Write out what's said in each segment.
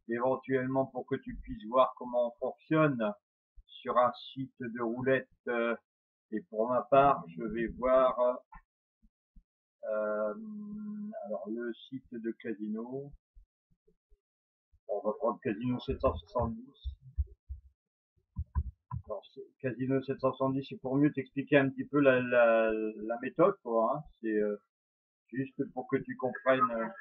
éventuellement pour que tu puisses voir comment on fonctionne sur un site de roulette. Et pour ma part, je vais voir alors le site de casino. On va prendre Casino 770. Alors, Casino 770, c'est pour mieux t'expliquer un petit peu la méthode, quoi. Hein. C'est juste pour que tu comprennes.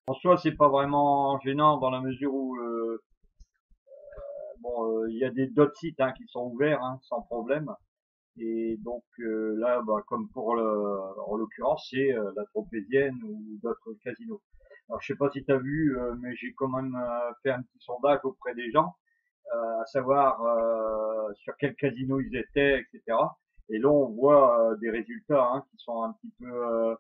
En soi, c'est pas vraiment gênant dans la mesure où bon, il y a d'autres sites hein, qui sont ouverts hein, sans problème. Et donc là, bah, comme pour en l'occurrence, c'est la Tropézienne ou d'autres casinos. Alors je sais pas si tu as vu, mais j'ai quand même fait un petit sondage auprès des gens, à savoir sur quel casino ils étaient, etc. Et là, on voit des résultats hein, qui sont un petit peu.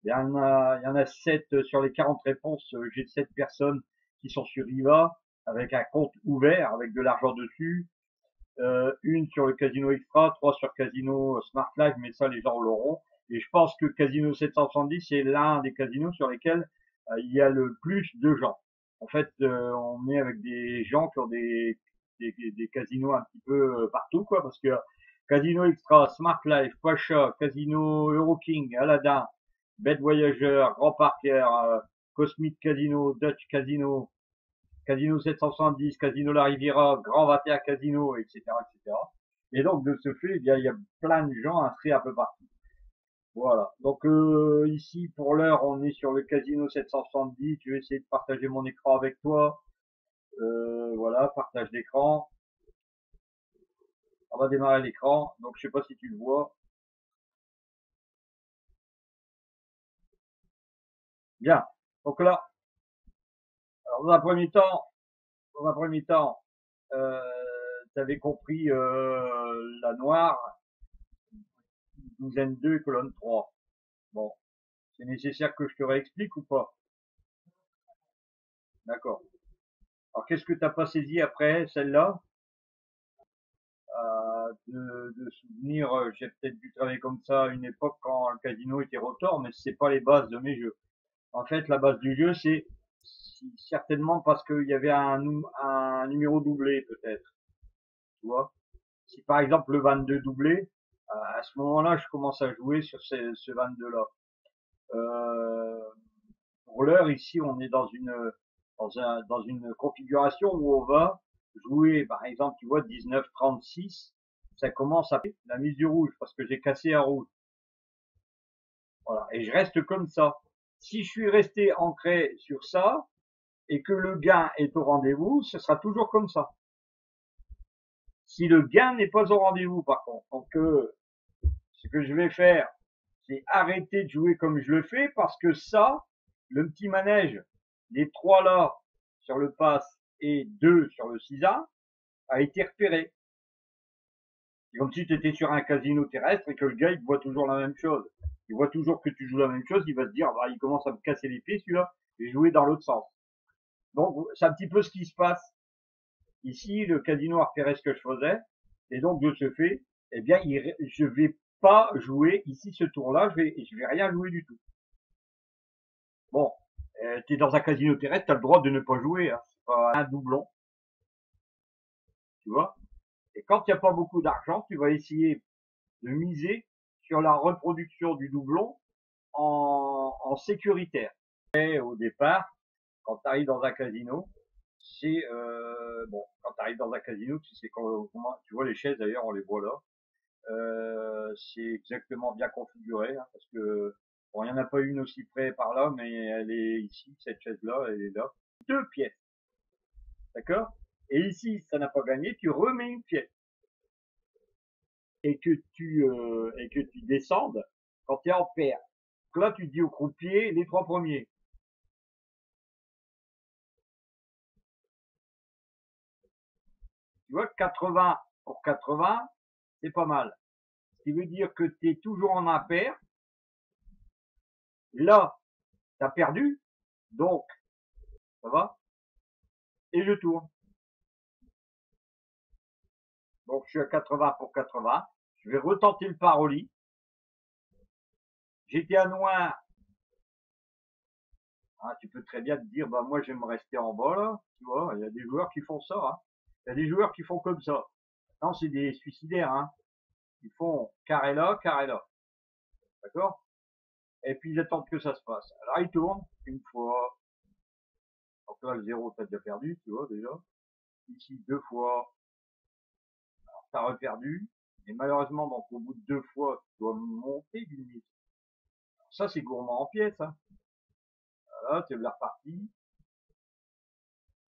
Il y en a 7 sur les 40 réponses. J'ai 7 personnes qui sont sur Riva avec un compte ouvert avec de l'argent dessus. Une sur le Casino Extra, 3 sur Casino Smart Life, mais ça les gens l'auront. Et je pense que Casino 770 c'est l'un des casinos sur lesquels il y a le plus de gens. En fait, on est avec des gens qui ont des casinos un petit peu partout, quoi, parce que Casino Extra, Smart Life, Pacha, Casino Euroking, Aladdin, Bed Voyageur, Grand Parker, Cosmic Casino, Dutch Casino, Casino 770, Casino La Riviera, Grand Vater Casino, etc., etc. Et donc, de ce fait, eh bien, il y a plein de gens inscrits un peu partout. Voilà. Donc, ici, pour l'heure, on est sur le Casino 770. Je vais essayer de partager mon écran avec toi. Voilà, partage d'écran. On va démarrer l'écran. Donc, je sais pas si tu le vois. Bien. Donc là, alors, dans un premier temps, tu avais compris la noire, douzaine 2, colonne 3. Bon, c'est nécessaire que je te réexplique ou pas? D'accord. Alors, qu'est-ce que t'as pas saisi après celle-là? De souvenir, j'ai peut-être dû travailler comme ça à une époque quand le casino était rotor, mais c'est pas les bases de mes jeux. En fait, la base du jeu, c'est certainement parce qu'il y avait un numéro doublé, peut-être. Tu vois? Si par exemple le 22 doublé, à ce moment-là, je commence à jouer sur ce 22-là. Euh, pour l'heure, ici, on est dans une configuration où on va jouer, par exemple, tu vois, 19-36, ça commence à la mise du rouge parce que j'ai cassé un rouge. Voilà. Et je reste comme ça. Si je suis resté ancré sur ça et que le gain est au rendez-vous, ce sera toujours comme ça. Si le gain n'est pas au rendez-vous, par contre, donc ce que je vais faire, c'est arrêter de jouer comme je le fais parce que ça, le petit manège des 3 là sur le pass et 2 sur le 6A a été repéré. C'est comme si tu étais sur un casino terrestre et que le gars il voit toujours la même chose. Il voit toujours que tu joues la même chose, il va se dire bah il commence à me casser les pieds celui-là, et jouer dans l'autre sens. Donc c'est un petit peu ce qui se passe. Ici, le casino a repéré ce que je faisais, et donc de ce fait, eh bien, je vais pas jouer ici ce tour-là, je vais rien jouer du tout. Bon, tu es dans un casino terrestre, tu as le droit de ne pas jouer, hein. C'est pas un doublon, tu vois. Et quand il n'y a pas beaucoup d'argent, tu vas essayer de miser sur la reproduction du doublon en sécuritaire. Et au départ, quand tu arrives dans un casino, c'est bon, quand tu arrives dans un casino, tu sais comment, tu vois les chaises d'ailleurs, on les voit là. C'est exactement bien configuré hein, parce que bon, il n'y en a pas une aussi près par là, mais elle est ici, cette chaise-là, elle est là. 2 pièces, d'accord? Et ici, ça n'a pas gagné, tu remets une pièce et que tu descendes quand tu es en paire. Donc là, tu dis au croupier les 3 premiers. Tu vois, 80 pour 80, c'est pas mal. Ce qui veut dire que tu es toujours en impair. Là, tu as perdu, donc ça va, et je tourne. Donc je suis à 80 pour 80. Je vais retenter le paroli. GTA noir, hein, tu peux très bien te dire, bah moi j'aime rester en bas là, tu vois, il y a des joueurs qui font ça, hein. Il y a des joueurs qui font comme ça. Non, c'est des suicidaires, hein. Ils font carré là, d'accord? Et puis ils attendent que ça se passe. Alors ils tournent une fois, donc là le zéro t'as déjà perdu, tu vois déjà. Ici deux fois, t'as reperdu. Et malheureusement, donc au bout de deux fois, tu dois monter d'une mise. Ça c'est gourmand en pièces, hein. Voilà, tu es reparti.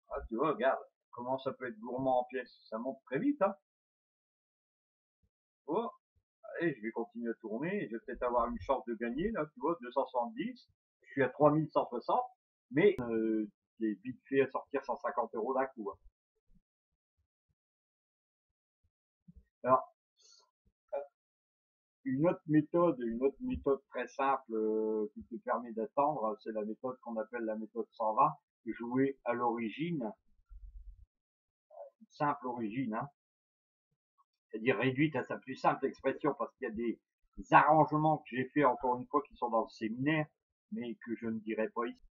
Ah, tu vois, regarde, comment ça peut être gourmand en pièces. Ça monte très vite, hein. Tu vois, allez, je vais continuer à tourner. Je vais peut-être avoir une chance de gagner, là, tu vois, 270. Je suis à 3160, mais j'ai vite fait à sortir 150 euros d'un coup, hein. Alors, une autre méthode très simple qui te permet d'attendre, c'est la méthode qu'on appelle la méthode 120, jouer à l'origine, simple origine, hein, c'est-à-dire réduite à sa plus simple expression, parce qu'il y a des arrangements que j'ai fait encore une fois qui sont dans le séminaire, mais que je ne dirai pas ici.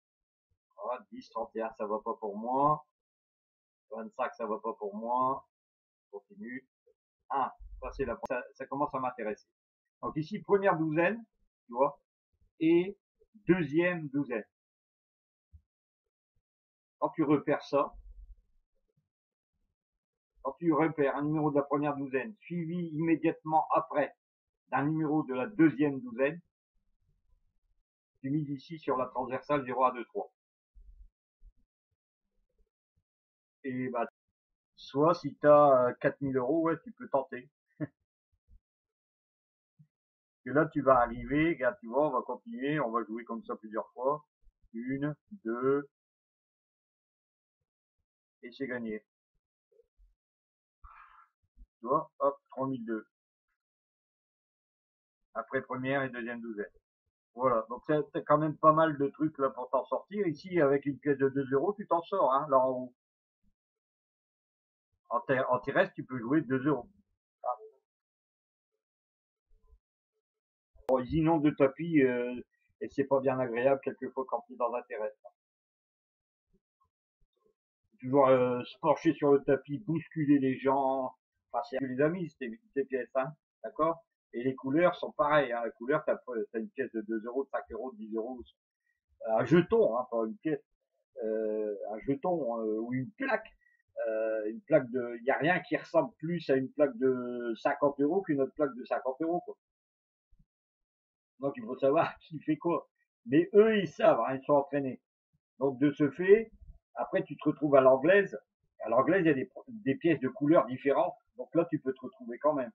Voilà, 10, 31, ça va pas pour moi. 25, ça va pas pour moi. Continue. 1, ça c'est ça commence à m'intéresser. Donc ici, première douzaine, tu vois, et deuxième douzaine. Quand tu repères ça, quand tu repères un numéro de la première douzaine, suivi immédiatement après d'un numéro de la deuxième douzaine, tu mises ici sur la transversale 0 à 2, 3. Et bah, soit si tu as 4000 euros, ouais, tu peux tenter. Et là, tu vas arriver, regarde, tu vois, on va continuer, on va jouer comme ça plusieurs fois. Une, deux, et c'est gagné. Tu vois, hop, 3002. Après première et deuxième douzaine. Voilà, donc t'as quand même pas mal de trucs là pour t'en sortir. Ici, avec une pièce de 2 euros, tu t'en sors, hein, là en haut. En terrestre, tu peux jouer 2 euros. Bon, ils inondent de tapis et c'est pas bien agréable quelquefois quand tu es dans un terrestre. Toujours se pencher sur le tapis, bousculer les gens. Enfin, c'est les amis, ces pièces, hein, d'accord? Et les couleurs sont pareilles, hein. La couleur, t'as une pièce de 2 euros, de 5 euros, de 10 euros. Un jeton, hein, pas une pièce. Un jeton ou une plaque de, il y a rien qui ressemble plus à une plaque de 50 euros qu'une autre plaque de 50 euros, quoi. Donc il faut savoir qui fait quoi. Mais eux, ils savent, hein, ils sont entraînés. Donc de ce fait, après tu te retrouves à l'anglaise. À l'anglaise, il y a des pièces de couleurs différentes. Donc là, tu peux te retrouver quand même.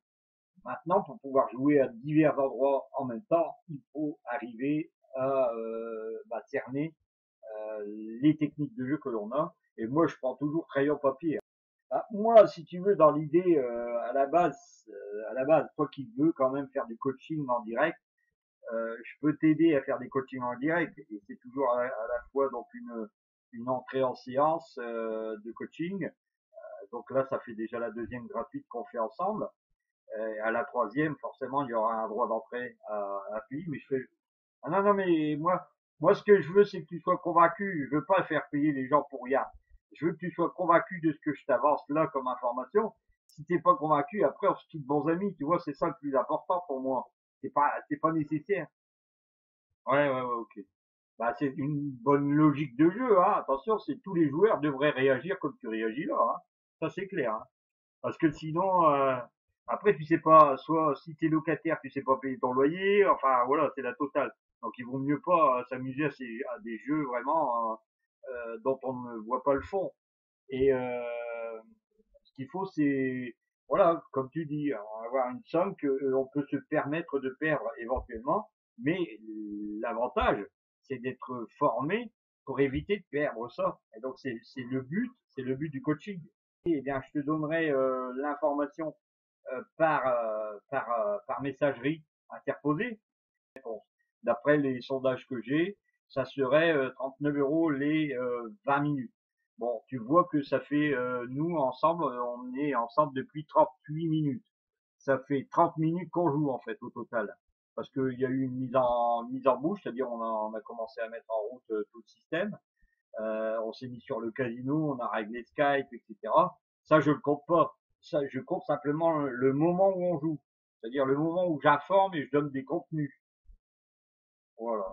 Maintenant, pour pouvoir jouer à divers endroits en même temps, il faut arriver à cerner les techniques de jeu que l'on a. Et moi, je prends toujours crayon papier. Ah, moi, si tu veux, dans l'idée, à la base, toi qui veux quand même faire du coaching en direct, je peux t'aider à faire des coachings en direct. Et c'est toujours à la fois donc une entrée en séance de coaching. Donc là, ça fait déjà la deuxième gratuite qu'on fait ensemble. À la troisième, forcément, il y aura un droit d'entrée à payer. Mais je fais, ah non, non, mais moi, ce que je veux, c'est que tu sois convaincu. Je veux pas faire payer les gens pour rien. Je veux que tu sois convaincu de ce que je t'avance là comme information. Si t'es pas convaincu, après, on se quitte bons amis. Tu vois, c'est ça le plus important pour moi. C'est pas nécessaire. Ouais, ouais, ouais, ok. Bah, c'est une bonne logique de jeu, hein. Attention, c'est tous les joueurs devraient réagir comme tu réagis là, hein. Ça, c'est clair, hein. Parce que sinon, après, tu sais pas, soit si t'es locataire, tu sais pas payer ton loyer, enfin voilà, c'est la totale. Donc il vaut mieux pas s'amuser à des jeux vraiment dont on ne voit pas le fond. Et ce qu'il faut, c'est, voilà, comme tu dis, avoir une somme que on peut se permettre de perdre éventuellement, mais l'avantage, c'est d'être formé pour éviter de perdre ça. Et donc c'est le but du coaching. Eh bien, je te donnerai l'information par messagerie interposée. D'après les sondages que j'ai, ça serait 39 euros les 20 minutes. Bon, tu vois que ça fait, nous ensemble, on est ensemble depuis 38 minutes. Ça fait 30 minutes qu'on joue en fait au total. parce qu'il y a eu une mise en bouche, c'est-à-dire on a commencé à mettre en route tout le système. On s'est mis sur le casino, on a réglé Skype, etc. Ça, je le compte pas. Ça, je compte simplement le moment où on joue, c'est-à-dire le moment où j'informe et je donne des contenus. Voilà.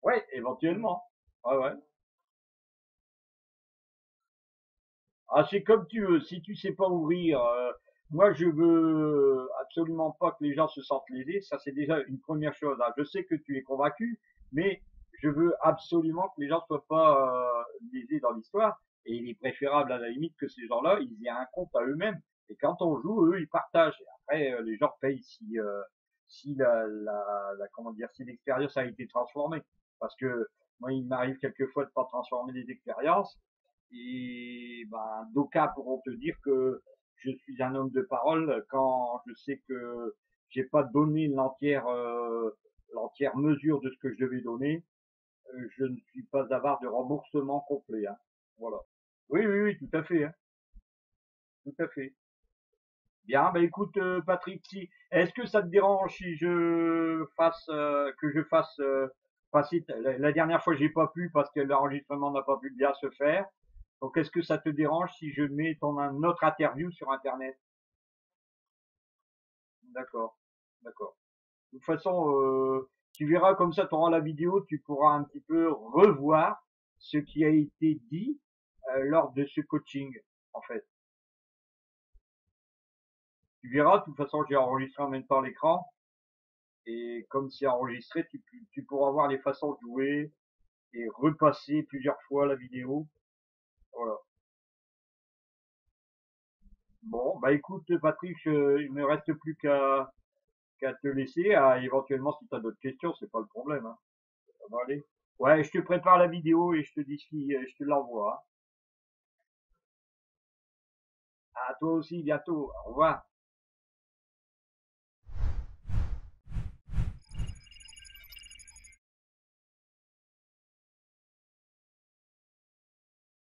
Ouais, éventuellement. Ouais, ouais. Ah, c'est comme tu veux. Si tu sais pas ouvrir, moi je veux absolument pas que les gens se sentent lésés. Ça c'est déjà une première chose, hein. Je sais que tu es convaincu, mais je veux absolument que les gens soient pas lésés dans l'histoire. Et il est préférable à la limite que ces gens-là, ils aient un compte à eux-mêmes. Et quand on joue, eux, ils partagent. Et après, les gens payent si comment dire, si l'expérience a été transformée. Parce que moi, il m'arrive quelquefois de pas transformer des expériences. Et ben, d'aucuns pourront te dire que je suis un homme de parole quand je sais que j'ai pas donné l'entière mesure de ce que je devais donner. Je ne suis pas avare de remboursement complet, hein. Voilà. Oui, oui, oui, tout à fait, hein. Tout à fait. Bien, bah écoute, Patrick, est-ce que ça te dérange si je fasse passer la dernière fois j'ai pas pu parce que l'enregistrement n'a pas pu bien se faire. Donc est-ce que ça te dérange si je mets un autre interview sur Internet? D'accord, d'accord. De toute façon, tu verras comme ça, tu auras la vidéo, tu pourras un petit peu revoir ce qui a été dit lors de ce coaching, en fait. Tu verras, de toute façon, j'ai enregistré en même temps l'écran. Et comme c'est enregistré, tu pourras voir les façons de jouer et repasser plusieurs fois la vidéo. Voilà. Bon, bah écoute, Patrick, il me reste plus qu'à te laisser. Éventuellement, si tu as d'autres questions, c'est pas le problème, hein. Ça va aller. Ouais, je te prépare la vidéo et je te dis je te l'envoie, hein. À toi aussi, bientôt. Au revoir.